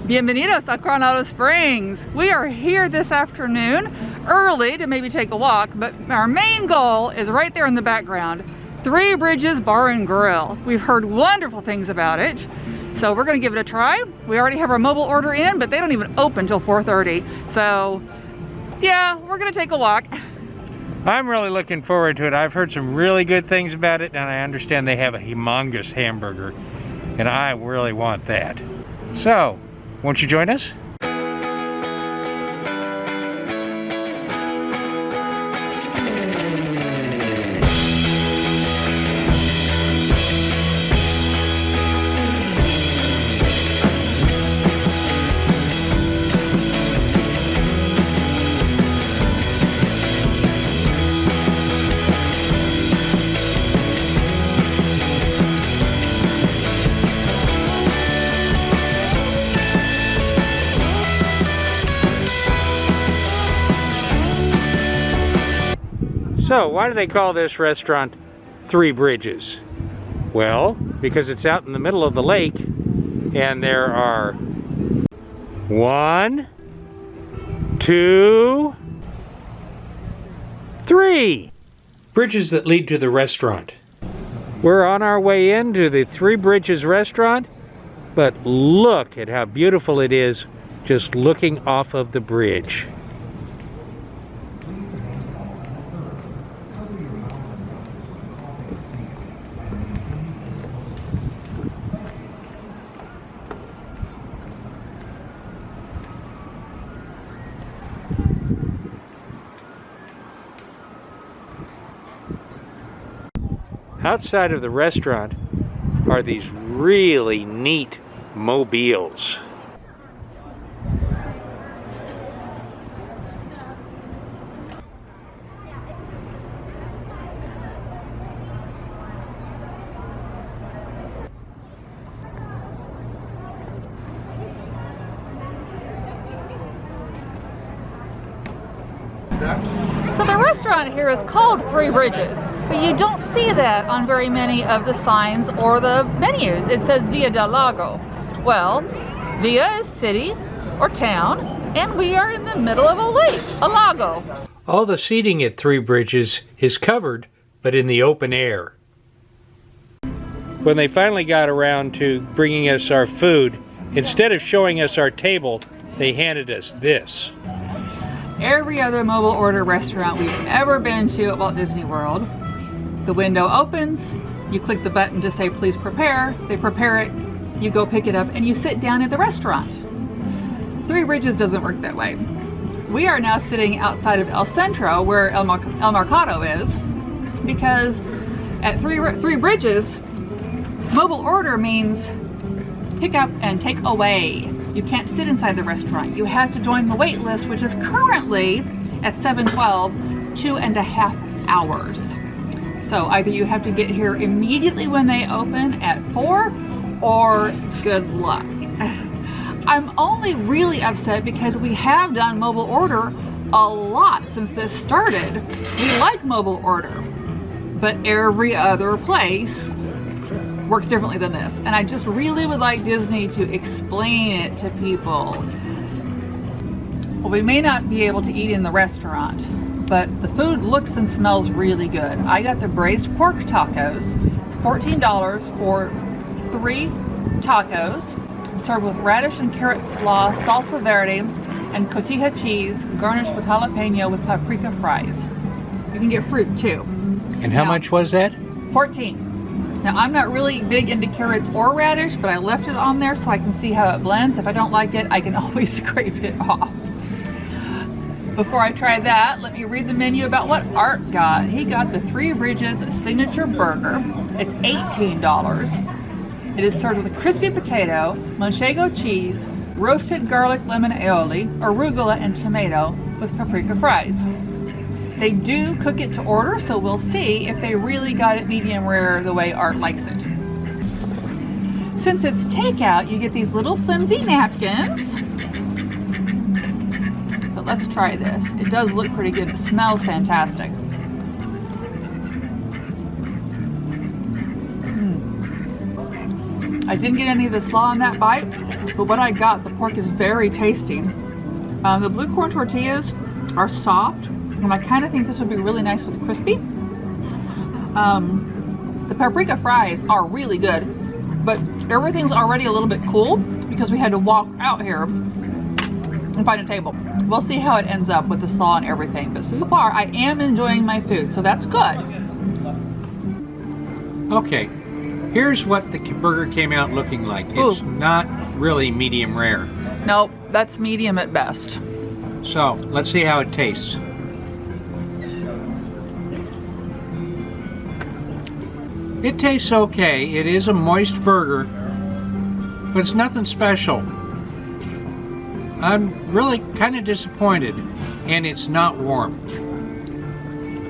Bienvenidos a Coronado Springs. We are here this afternoon early to maybe take a walk, but our main goal is right there in the background, Three Bridges Bar and Grill. We've heard wonderful things about it, so we're gonna give it a try. We already have our mobile order in, but they don't even open till 4:30. So yeah, we're gonna take a walk. I'm really looking forward to it. I've heard some really good things about it, and I understand they have a humongous hamburger, and I really want that. So, won't you join us? So, why do they call this restaurant Three Bridges? Well, because it's out in the middle of the lake, and there are 1, 2, 3 bridges that lead to the restaurant. We're on our way into the Three Bridges restaurant, but look at how beautiful it is just looking off of the bridge. Outside of the restaurant are these really neat mobiles. So the restaurant here is called Three Bridges, but you don't see that on very many of the signs or the menus. It says Via del Lago. Well, Via is city or town, and we are in the middle of a lake, a lago. All the seating at Three Bridges is covered, but in the open air. When they finally got around to bringing us our food, instead of showing us our table, they handed us this. Every other mobile order restaurant we've ever been to at Walt Disney World, the window opens, you click the button to say please prepare, they prepare it, you go pick it up, and you sit down at the restaurant. Three Bridges doesn't work that way. We are now sitting outside of El Centro, where El Mercado is, because at Three Bridges, mobile order means pick up and take away. You can't sit inside the restaurant. You have to join the wait list, which is currently at 7:12, 2.5 hours. So either you have to get here immediately when they open at 4, or good luck. I'm only really upset because we have done mobile order a lot since this started. We like mobile order, but every other place works differently than this, and I just really would like Disney to explain it to people. Well, we may not be able to eat in the restaurant, but the food looks and smells really good. I got the braised pork tacos. It's $14 for 3 tacos, served with radish and carrot slaw, salsa verde, and cotija cheese, garnished with jalapeno with paprika fries. You can get fruit too. And how much was that? $14. Now, I'm not really big into carrots or radish, but I left it on there so I can see how it blends. If I don't like it, I can always scrape it off. Before I try that, let me read the menu about what Art got. He got the Three Bridges signature burger. It's $18. It is served with a crispy potato, manchego cheese, roasted garlic lemon aioli, arugula, and tomato with paprika fries. They do cook it to order, so we'll see if they really got it medium rare the way Art likes it. Since it's takeout, you get these little flimsy napkins. But let's try this. It does look pretty good. It smells fantastic. I didn't get any of the slaw in that bite, but what I got, the pork is very tasty. The blue corn tortillas are soft, and I kind of think this would be really nice with crispy. The paprika fries are really good, but everything's already a little bit cool because we had to walk out here and find a table. We'll see how it ends up with the slaw and everything, but so far I am enjoying my food, so that's good. Okay, here's what the burger came out looking like. It's not really medium rare. Nope, that's medium at best. So, let's see how it tastes. It tastes okay. It is a moist burger, but it's nothing special. I'm really kind of disappointed, and it's not warm.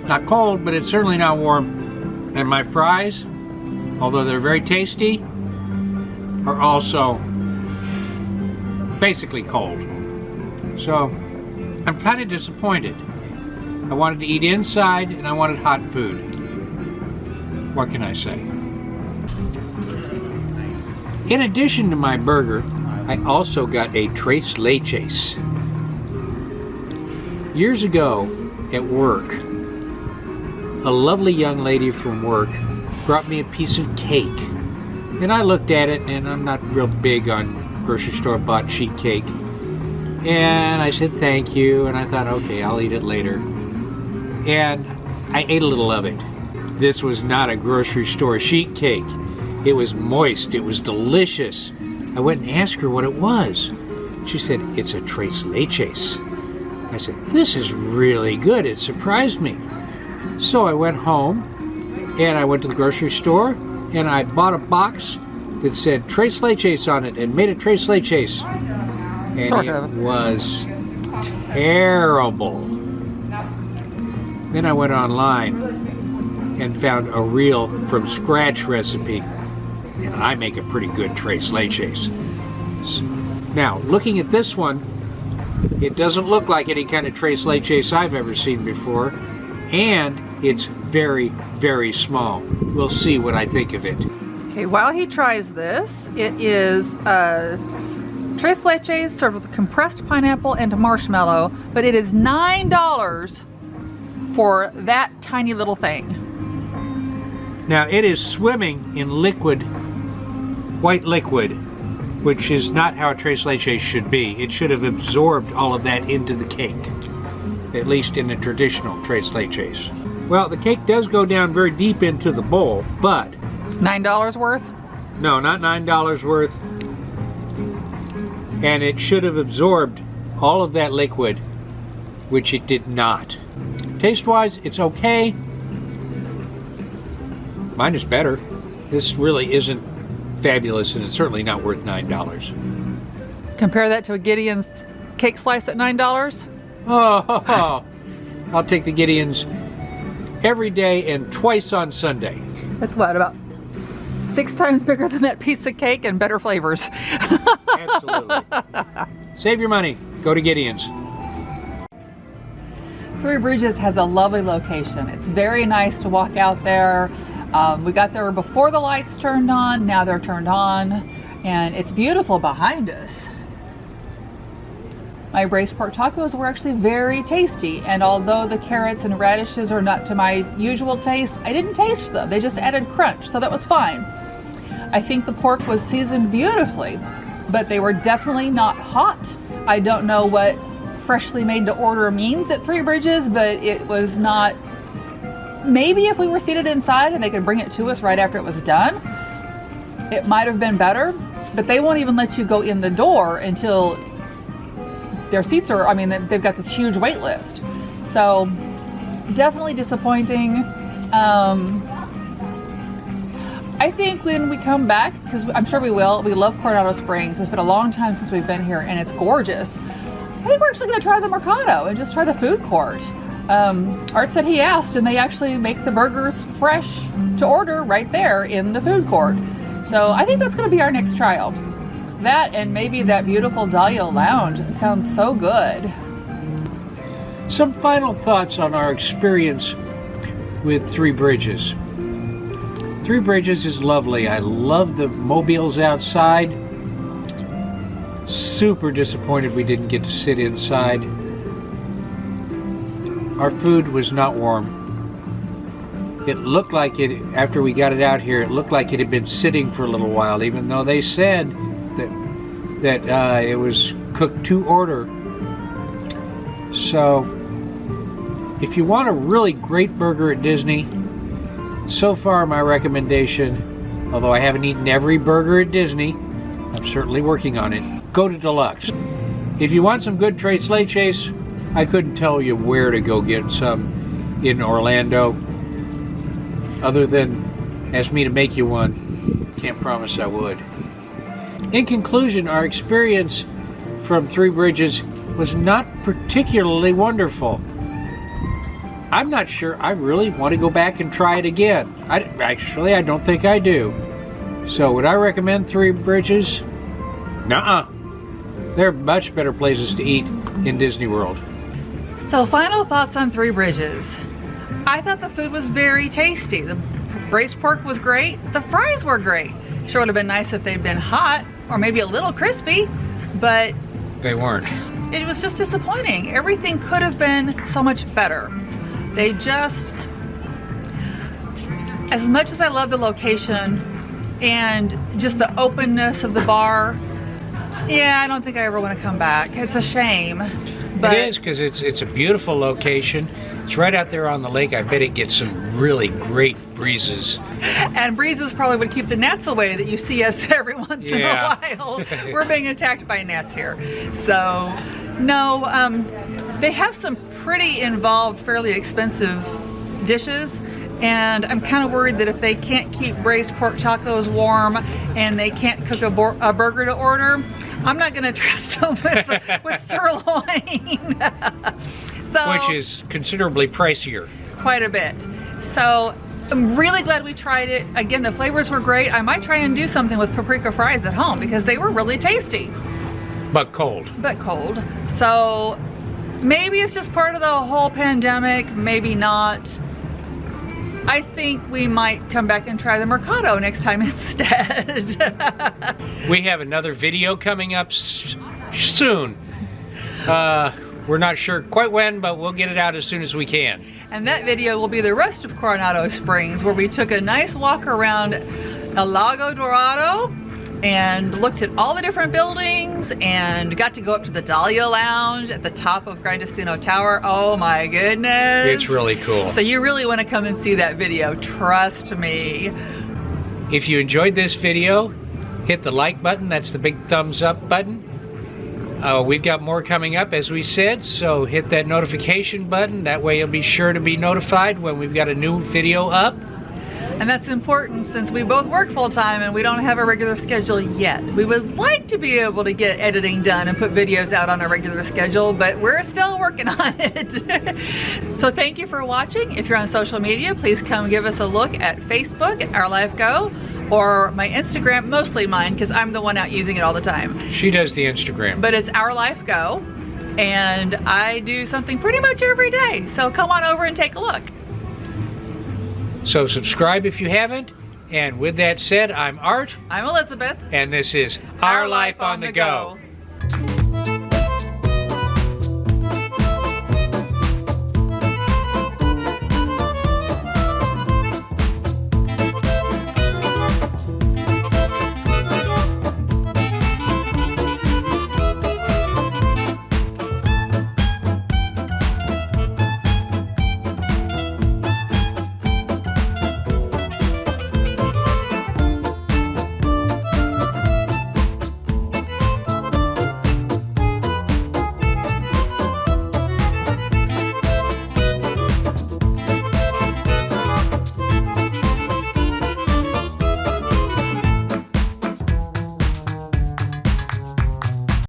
Not cold, but it's certainly not warm. And my fries, although they're very tasty, are also basically cold. So, I'm kind of disappointed. I wanted to eat inside, and I wanted hot food. What can I say? In addition to my burger, I also got a tres leches. Years ago at work, a lovely young lady from work brought me a piece of cake. And I looked at it, and I'm not real big on grocery store bought sheet cake. And I said thank you, and I thought, okay, I'll eat it later. And I ate a little of it. This was not a grocery store sheet cake. It was moist, it was delicious. I went and asked her what it was. She said, it's a tres leches. I said, this is really good, it surprised me. So I went home, and I went to the grocery store, and I bought a box that said tres leches on it, and made a tres leches. And Sort it of. was terrible. Then I went online and found a real from scratch recipe, and I make a pretty good tres leches. Now, looking at this one, it doesn't look like any kind of tres leches I've ever seen before, and it's very, very small. We'll see what I think of it. Okay, while he tries this, it is tres leches served with compressed pineapple and marshmallow, but it is $9 for that tiny little thing. Now, it is swimming in liquid, white liquid, which is not how a tres leches should be. It should have absorbed all of that into the cake, at least in a traditional tres leches. Well, the cake does go down very deep into the bowl, but... $9 worth? No, not $9 worth. And it should have absorbed all of that liquid, which it did not. Taste-wise, it's okay. Mine is better. This really isn't fabulous, and it's certainly not worth $9. Compare that to a Gideon's cake slice at $9? Oh, I'll take the Gideons every day and twice on Sunday. That's what, about 6 times bigger than that piece of cake and better flavors. Absolutely. Save your money. Go to Gideon's. Three Bridges has a lovely location. It's very nice to walk out there. We got there before the lights turned on. Now they're turned on, and it's beautiful behind us. My braised pork tacos were actually very tasty, and although the carrots and radishes are not to my usual taste, I didn't taste them. They just added crunch, so that was fine. I think the pork was seasoned beautifully, but they were definitely not hot. I don't know what freshly made to order means at Three Bridges, but it was not. Maybe if we were seated inside and they could bring it to us right after it was done, it might have been better, but they won't even let you go in the door until their seats are, I mean, they've got this huge wait list. So definitely disappointing. I think when we come back, because I'm sure we will, we love Coronado Springs. It's been a long time since we've been here, and it's gorgeous. I think we're actually going to try the Mercado and just try the food court. Art said he asked, and they actually make the burgers fresh to order right there in the food court. So I think that's going to be our next trial. That and maybe that beautiful Dahlia Lounge. It sounds so good. Some final thoughts on our experience with Three Bridges. Three Bridges is lovely. I love the mobiles outside. Super disappointed we didn't get to sit inside. Our food was not warm. It looked like it, after we got it out here, it looked like it had been sitting for a little while, even though they said that it was cooked to order. So, if you want a really great burger at Disney, so far my recommendation, although I haven't eaten every burger at Disney, I'm certainly working on it, go to Deluxe. If you want some good Tres Leches, I couldn't tell you where to go get some in Orlando, other than ask me to make you one. Can't promise I would. In conclusion, our experience from Three Bridges was not particularly wonderful. I'm not sure I really want to go back and try it again. Actually, I don't think I do. So would I recommend Three Bridges? Nuh-uh. There are much better places to eat in Disney World. So final thoughts on Three Bridges. I thought the food was very tasty. The braised pork was great. The fries were great. Sure would have been nice if they'd been hot or maybe a little crispy, but they weren't. It was just disappointing. Everything could have been so much better. They just, as much as I love the location and just the openness of the bar, yeah, I don't think I ever want to come back. It's a shame. But it is, because it's a beautiful location. It's right out there on the lake. I bet it gets some really great breezes. And breezes probably would keep the gnats away that you see us every once in a while. We're being attacked by gnats here. So, no, they have some pretty involved, fairly expensive dishes. And I'm kind of worried that if they can't keep braised pork tacos warm and they can't cook a burger to order, I'm not going to trust them with sirloin. So, which is considerably pricier. Quite a bit. So I'm really glad we tried it. Again, the flavors were great. I might try and do something with paprika fries at home because they were really tasty. But cold. But cold. So maybe it's just part of the whole pandemic, maybe not. I think we might come back and try the Mercado next time instead. We have another video coming up soon. We're not sure quite when, but we'll get it out as soon as we can. And that video will be the rest of Coronado Springs, where we took a nice walk around El Lago Dorado and looked at all the different buildings and got to go up to the Dahlia Lounge at the top of Gran Destino Tower. Oh my goodness. It's really cool. So you really want to come and see that video, trust me. If you enjoyed this video, hit the like button. That's the big thumbs up button. We've got more coming up, as we said, so hit that notification button. That way you'll be sure to be notified when we've got a new video up. And that's important since we both work full-time and we don't have a regular schedule yet. We would like to be able to get editing done and put videos out on a regular schedule, but we're still working on it. So thank you for watching. If you're on social media, please come give us a look at Facebook at Our Life Go, or my Instagram, mostly mine because I'm the one out using it all the time. She does the Instagram. But it's Our Life Go, and I do something pretty much every day. So come on over and take a look. So subscribe if you haven't. And with that said, I'm Art. I'm Elizabeth. And this is Our Life on the Go.